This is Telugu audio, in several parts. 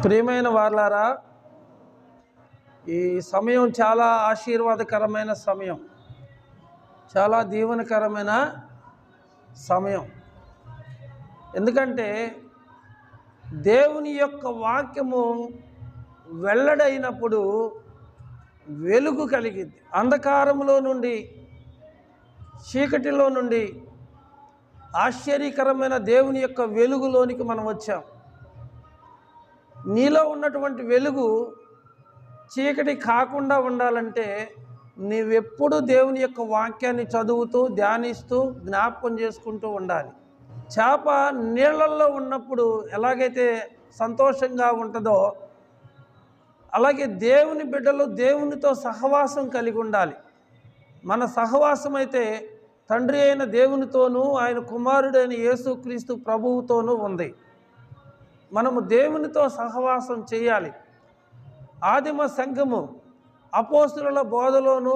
ప్రియమైన వారలారా, ఈ సమయం చాలా ఆశీర్వాదకరమైన సమయం, చాలా దీవెనకరమైన సమయం. ఎందుకంటే దేవుని యొక్క వాక్యము వెల్లడైనప్పుడు వెలుగు కలిగింది. అంధకారంలో నుండి, చీకటిలో నుండి ఆశ్చర్యకరమైన దేవుని యొక్క వెలుగులోనికి మనం వచ్చాం. నీలో ఉన్నటువంటి వెలుగు చీకటి కాకుండా ఉండాలంటే నీవెప్పుడు దేవుని యొక్క వాక్యాన్ని చదువుతూ, ధ్యానిస్తూ, జ్ఞాపకం చేసుకుంటూ ఉండాలి. చేప నీళ్ళల్లో ఉన్నప్పుడు ఎలాగైతే సంతోషంగా ఉంటుందో, అలాగే దేవుని బిడ్డలు దేవునితో సహవాసం కలిగి ఉండాలి. మన సహవాసం అయితే తండ్రి అయిన దేవునితోనూ, ఆయన కుమారుడైన యేసుక్రీస్తు ప్రభువుతోనూ ఉంది. మనము దేవునితో సహవాసం చేయాలి. ఆదిమ సంఘము అపోస్తుల బోధలోను,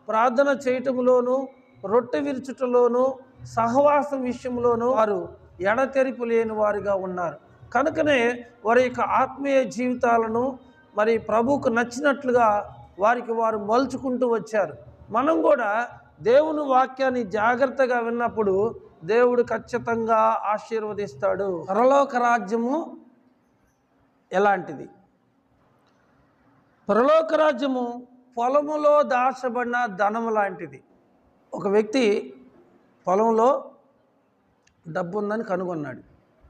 ప్రార్థన చేయటంలోను, రొట్టె విరుచుటలోను, సహవాసం విషయంలోనూ వారు ఎడతెరిపి లేని వారుగా ఉన్నారు. కనుకనే వారి యొక్క ఆత్మీయ జీవితాలను మరి ప్రభువుకు నచ్చినట్లుగా వారికి వారు మలుచుకుంటూ వచ్చారు. మనం కూడా దేవుని వాక్యాన్ని జాగ్రత్తగా విన్నప్పుడు దేవుడు ఖచ్చితంగా ఆశీర్వదిస్తాడు. పరలోక రాజ్యము ఎలాంటిది? పరలోక రాజ్యము పొలములో దాచబడిన ధనము లాంటిది. ఒక వ్యక్తి పొలంలో డబ్బు ఉందని కనుగొన్నాడు.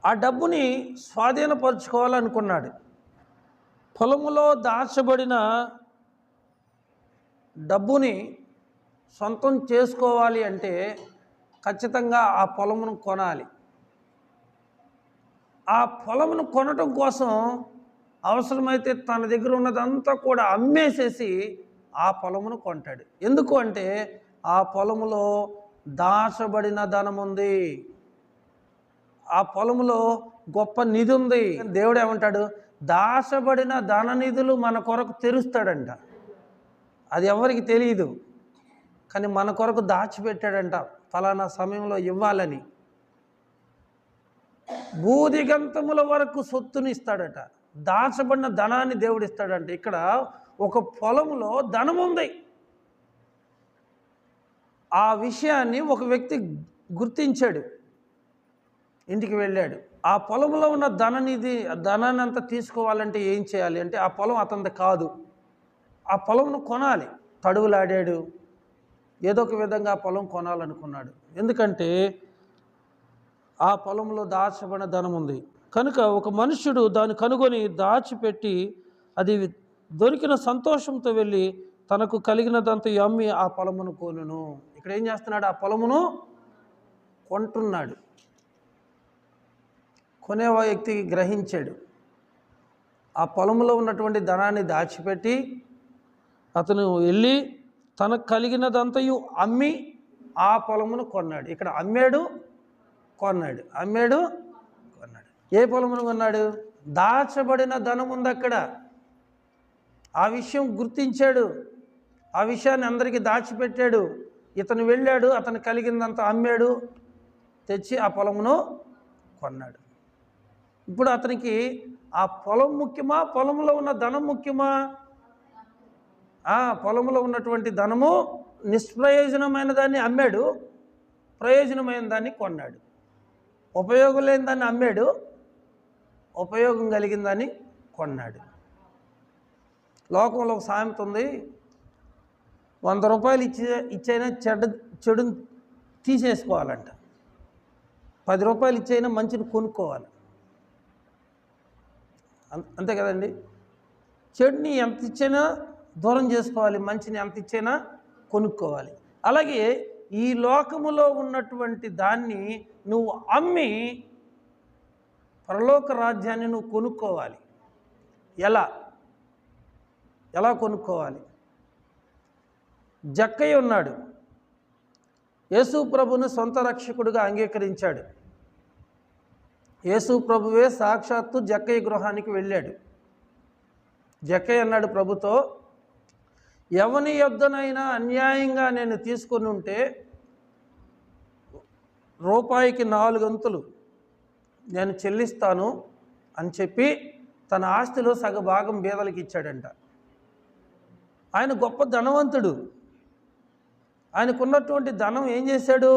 ఆ డబ్బుని స్వాధీనపరుచుకోవాలనుకున్నాడు. పొలములో దాచబడిన డబ్బుని సొంతం చేసుకోవాలి అంటే ఖచ్చితంగా ఆ పొలమును కొనాలి. ఆ పొలమును కొనటం కోసం అవసరమైతే తన దగ్గర ఉన్నదంతా కూడా అమ్మేసేసి ఆ పొలమును కొంటాడు. ఎందుకు అంటే ఆ పొలములో దాచబడిన ధనం ఉంది, ఆ పొలములో గొప్ప నిధి ఉంది. దేవుడు ఏమంటాడు? దాచబడిన ధన నిధులు మన కొరకు తెరుస్తాడంట. అది ఎవరికి తెలియదు, కానీ మన కొరకు దాచిపెట్టాడంట, ఫలానా సమయంలో ఇవ్వాలని. భూదిగంతముల వరకు సొత్తుని ఇస్తాడట. దాచబడిన ధనాన్ని దేవుడు ఇస్తాడంట. ఇక్కడ ఒక పొలంలో ధనం ఉంది. ఆ విషయాన్ని ఒక వ్యక్తి గుర్తించాడు, ఇంటికి వెళ్ళాడు. ఆ పొలంలో ఉన్న ధనాన్ని అంతా తీసుకోవాలంటే ఏం చేయాలి అంటే ఆ పొలం అతనిది కాదు, ఆ పొలంను కొనాలి. తడువులాడాడు, ఏదో ఒక విధంగా ఆ పొలం కొనాలనుకున్నాడు. ఎందుకంటే ఆ పొలంలో దాచబడిన ధనం ఉంది కనుక ఒక మనుష్యుడు దాన్ని కనుగొని దాచిపెట్టి అది దొరికిన సంతోషంతో వెళ్ళి తనకు కలిగినదంతా అమ్మి ఆ పొలమును కొనును. ఇక్కడ ఏం చేస్తున్నాడు? ఆ పొలమును కొంటున్నాడు. కొనే వ్యక్తి గ్రహించాడు. ఆ పొలంలో ఉన్నటువంటి ధనాన్ని దాచిపెట్టి అతను వెళ్ళి తనకు కలిగినదంతయు అమ్మి ఆ పొలమును కొన్నాడు. ఇక్కడ అమ్మాడు, కొన్నాడు, అమ్మాడు, కొన్నాడు. ఏ పొలమును కొన్నాడు? దాచబడిన ధనం ఉంది అక్కడ. ఆ విషయం గుర్తించాడు, ఆ విషయాన్ని అందరికీ దాచిపెట్టాడు. ఇతను వెళ్ళాడు, అతను కలిగిందంతా అమ్మాడు, తెచ్చి ఆ పొలమును కొన్నాడు. ఇప్పుడు అతనికి ఆ పొలం ముఖ్యమా, పొలంలో ఉన్న ధనం ముఖ్యమా? పొలంలో ఉన్నటువంటి ధనము నిష్ప్రయోజనమైన దాన్ని అమ్మాడు, ప్రయోజనమైన దాన్ని కొన్నాడు. ఉపయోగం లేని దాన్ని అమ్మాడు, ఉపయోగం కలిగిన దాన్ని కొన్నాడు. లోకంలో ఒక సామెత ఉంది, 100 రూపాయలు ఇచ్చైనా చెడుని తీసేసుకోవాలంట, 10 రూపాయలు ఇచ్చైనా మంచిని కొనుక్కోవాలి. అంతే కదండి. చెడుని ఎంత ఇచ్చైనా దూరం చేసుకోవాలి, మంచిని ఎంత ఇచ్చైనా కొనుక్కోవాలి. అలాగే ఈ లోకములో ఉన్నటువంటి దాన్ని నువ్వు అమ్మి పరలోక రాజ్యాన్ని నువ్వు కొనుక్కోవాలి. ఎలా కొనుక్కోవాలి? జక్కయ్య ఉన్నాడు, యేసు ప్రభువును సొంత రక్షకుడిగా అంగీకరించాడు. యేసు ప్రభువే సాక్షాత్తు జక్కయ్య గృహానికి వెళ్ళాడు. జక్కయ్య అన్నాడు ప్రభుతో, ఎవని యొద్దనైనా అన్యాయంగా నేను తీసుకొని ఉంటే రూపాయికి 4 వంతులు నేను చెల్లిస్తాను అని చెప్పి తన ఆస్తిలో సగభాగం బీదలకు ఇచ్చాడంట. ఆయన గొప్ప ధనవంతుడు. ఆయనకున్నటువంటి ధనం ఏం చేశాడు?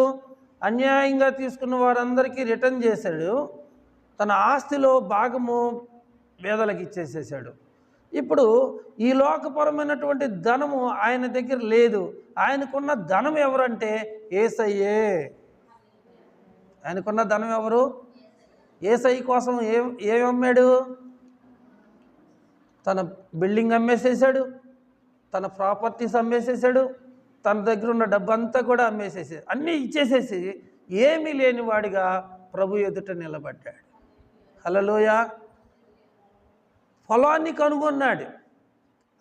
అన్యాయంగా తీసుకున్న వారందరికీ రిటర్న్ చేశాడు. తన ఆస్తిలో భాగము బీదలకు ఇచ్చేసేసాడు. ఇప్పుడు ఈ లోకపరమైనటువంటి ధనము ఆయన దగ్గర లేదు. ఆయనకున్న ధనం ఎవరంటే యేసయ్యే. ఆయనకున్న ధనం ఎవరు? యేసయ్య కోసం ఏం అమ్మాడు? తన బిల్డింగ్ అమ్మేసేసాడు, తన ప్రాపర్టీస్ అమ్మేసేసాడు, తన దగ్గర ఉన్న డబ్బంతా కూడా అమ్మేసేసాడు. అన్నీ ఇచ్చేసేసి ఏమీ లేనివాడిగా ప్రభు ఎదుట నిలబడ్డాడు. హల్లెలూయా. పొలాన్ని కనుగొన్నాడు.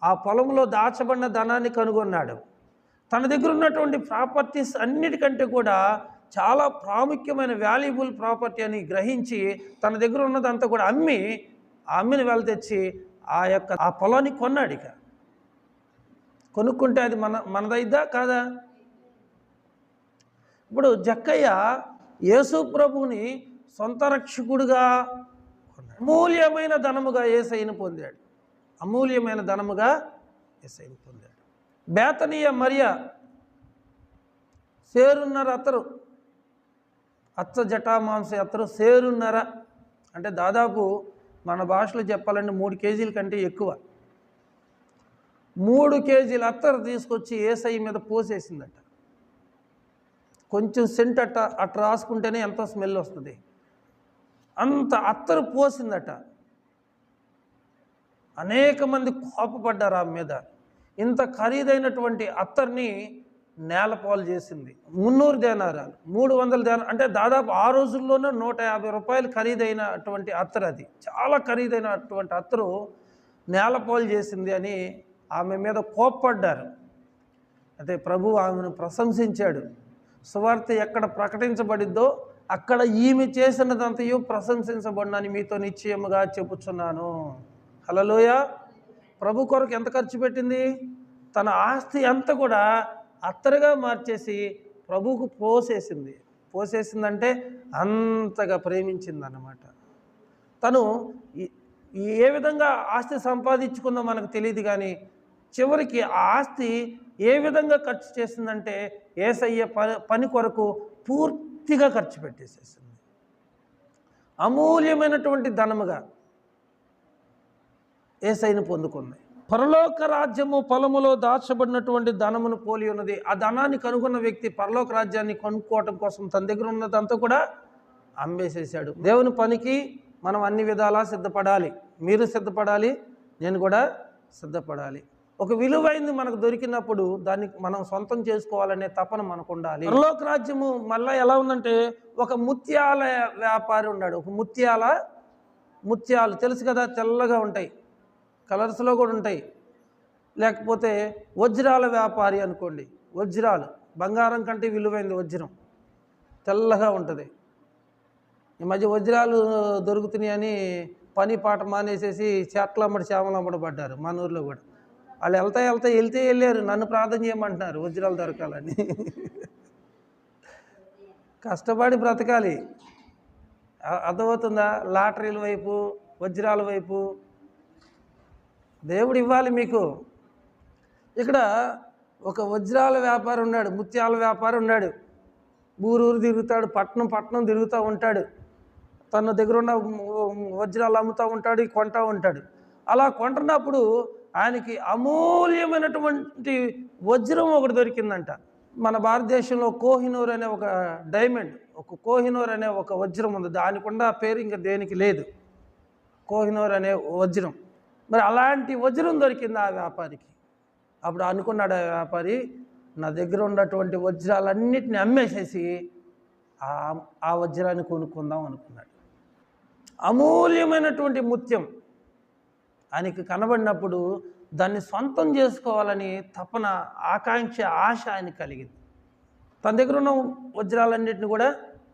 ఆ పొలంలో దాచబడిన ధనాన్ని కనుగొన్నాడు. తన దగ్గర ఉన్నటువంటి ప్రాపర్టీస్ అన్నిటికంటే కూడా చాలా ప్రాముఖ్యమైన వాల్యుబుల్ ప్రాపర్టీ అని గ్రహించి తన దగ్గర ఉన్నదంతా కూడా అమ్మిన వెల తెచ్చి ఆ పొలాన్ని కొన్నాడు. ఇక కొనుక్కుంటే అది మనదైద్దా కాదా? ఇప్పుడు జక్కయ్య యేసు ప్రభువుని సొంత రక్షకుడుగా అమూల్యమైన ధనముగా యేసయ్యను పొందాడు. అమూల్యమైన ధనముగా యేసయ్యను పొందాడు. బేతనీయ మరియ సేరున్నర అత్తరు, అచ్చ జటామాంస అత్తరు సేరున్నర అంటే దాదాపు మన భాషలో చెప్పాలంటే 3 కేజీల కంటే ఎక్కువ. 3 కేజీల అత్తరు తీసుకొచ్చి యేసయ్య మీద పోసేసిందట. కొంచెం సెంట్ అట్ట రాసుకుంటేనే ఎంతో స్మెల్ వస్తుంది. అంత అత్తరు పోసిందట. అనేక మంది కోపపడ్డారు ఆమె మీద. ఇంత ఖరీదైనటువంటి అత్తర్ని నేలపాలు చేసింది. 300 దేనారాలు, 300 దేనారాలు అంటే దాదాపు ఆ రోజుల్లోనే 150 రూపాయలు ఖరీదైనటువంటి అత్తరు. అది చాలా ఖరీదైనటువంటి అత్తరు నేలపాలు చేసింది అని ఆమె మీద కోప్పడ్డారు. అయితే ప్రభు ఆమెను ప్రశంసించాడు. సువార్త ఎక్కడ ప్రకటించబడిద్దో అక్కడ ఈమె చేసినదంతయు ప్రశంసించబడినని మీతో నిశ్చయముగా చెప్పుచున్నాను. హల్లెలూయా. ప్రభు కొరకు ఎంత ఖర్చు పెట్టింది? తన ఆస్తి అంతా కూడా అత్తరుగా మార్చేసి ప్రభువుకు పోసేసిందంటే అంతగా ప్రేమించిందన్నమాట. తను ఏ విధంగా ఆస్తి సంపాదించుకుందో మనకు తెలియదు, కానీ చివరికి ఆ ఆస్తి ఏ విధంగా ఖర్చు చేసిందంటే యేసయ్య పని కొరకు పూర్తిగా ఖర్చు పెట్టేసేసింది. అమూల్యమైనటువంటి ధనముగా యేసయ్యను పొందుకుంది. పరలోక రాజ్యము పొలములో దాచబడినటువంటి ధనమును పోలి ఉన్నది. ఆ ధనాన్ని కనుగొన్న వ్యక్తి పరలోక రాజ్యాన్ని కొనుక్కోవటం కోసం తన దగ్గర ఉన్నదంతా కూడా అమ్మేసేసాడు. దేవుని పనికి మనం అన్ని విధాలా సిద్ధపడాలి. మీరు సిద్ధపడాలి, నేను కూడా సిద్ధపడాలి. ఒక విలువైంది మనకు దొరికినప్పుడు దాన్ని మనం సొంతం చేసుకోవాలనే తపన మనకు ఉండాలి. పరలోక రాజ్యము మళ్ళీ ఎలా ఉందంటే, ఒక ముత్యాల వ్యాపారి ఉన్నాడు. ఒక ముత్యాలు తెలుసు కదా, తెల్లగా ఉంటాయి, కలర్స్లో కూడా ఉంటాయి. లేకపోతే వజ్రాల వ్యాపారి అనుకోండి. వజ్రాలు బంగారం కంటే విలువైంది వజ్రం, తెల్లగా ఉంటుంది. ఈ మధ్య వజ్రాలు దొరుకుతున్నాయని పని పాట మానేసేసి చెట్లమ్మడి చేమలమ్మడి పడ్డారు మన ఊర్లో కూడా. వాళ్ళు వెళ్తే వెళ్ళారు, నన్ను ప్రార్థన చేయమంటున్నారు వజ్రాలు దొరకాలని. కష్టపడి బ్రతకాలి, అర్థమవుతుందా? లాటరీల వైపు, వజ్రాల వైపు దేవుడు ఇవ్వాలి మీకు. ఇక్కడ ఒక వజ్రాల వ్యాపారి ఉన్నాడు, ముత్యాల వ్యాపారి ఉన్నాడు. ఊరూరు తిరుగుతాడు, పట్టణం తిరుగుతూ ఉంటాడు. తన దగ్గర ఉన్న వజ్రాలు అమ్ముతూ ఉంటాడు, కొంటూ ఉంటాడు. అలా కొంటున్నప్పుడు ఆయనకి అమూల్యమైనటువంటి వజ్రం ఒకటి దొరికిందంట. మన భారతదేశంలో కోహినూర్ అనే ఒక డైమండ్, కోహినూర్ అనే ఒక వజ్రం ఉంది. దానికి ఉన్న పేరు ఇంకా దేనికి లేదు, కోహినూర్ అనే వజ్రం. మరి అలాంటి వజ్రం దొరికింది ఆ వ్యాపారికి. అప్పుడు అనుకున్నాడు ఆ వ్యాపారి, నా దగ్గర ఉన్నటువంటి వజ్రాలన్నిటిని అమ్మేసేసి ఆ వజ్రాన్ని కొనుక్కుందాం అనుకున్నాడు. అమూల్యమైనటువంటి ముత్యం ఆయనకి కనబడినప్పుడు దాన్ని సొంతం చేసుకోవాలని తపన, ఆకాంక్ష, ఆశ ఆయన కలిగింది. తన దగ్గర ఉన్న వజ్రాలన్నింటిని కూడా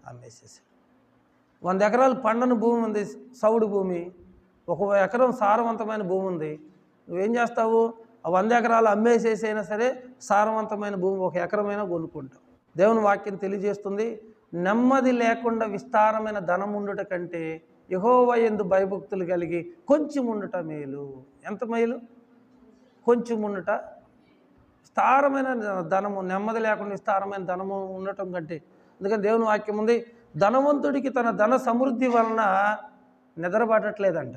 అమ్మేసేసాడు. 100 ఎకరాలు పండని భూమి ఉంది, సౌడు భూమి. 1 ఎకరం సారవంతమైన భూమి ఉంది. నువ్వేం చేస్తావు? ఆ 100 ఎకరాలు అమ్మేసేసైనా సరే సారవంతమైన భూమి 1 ఎకరమైనా కొనుక్కుంటావు. దేవుని వాక్యం తెలియజేస్తుంది, నెమ్మది లేకుండా విస్తారమైన ధనం ఉండుట కంటే యెహోవా యందు భయభక్తులు కలిగి కొంచెం ఉండుట మేలు. ఎంత మేలు? కొంచెం ఉండుట. విస్తారమైన ధనము, నెమ్మది లేకుండా విస్తారమైన ధనము ఉండటం కంటే. అందుకని దేవుని వాక్యం ఉంది, ధనవంతుడికి తన ధన సమృద్ధి వలన నిద్రపడట్లేదంట.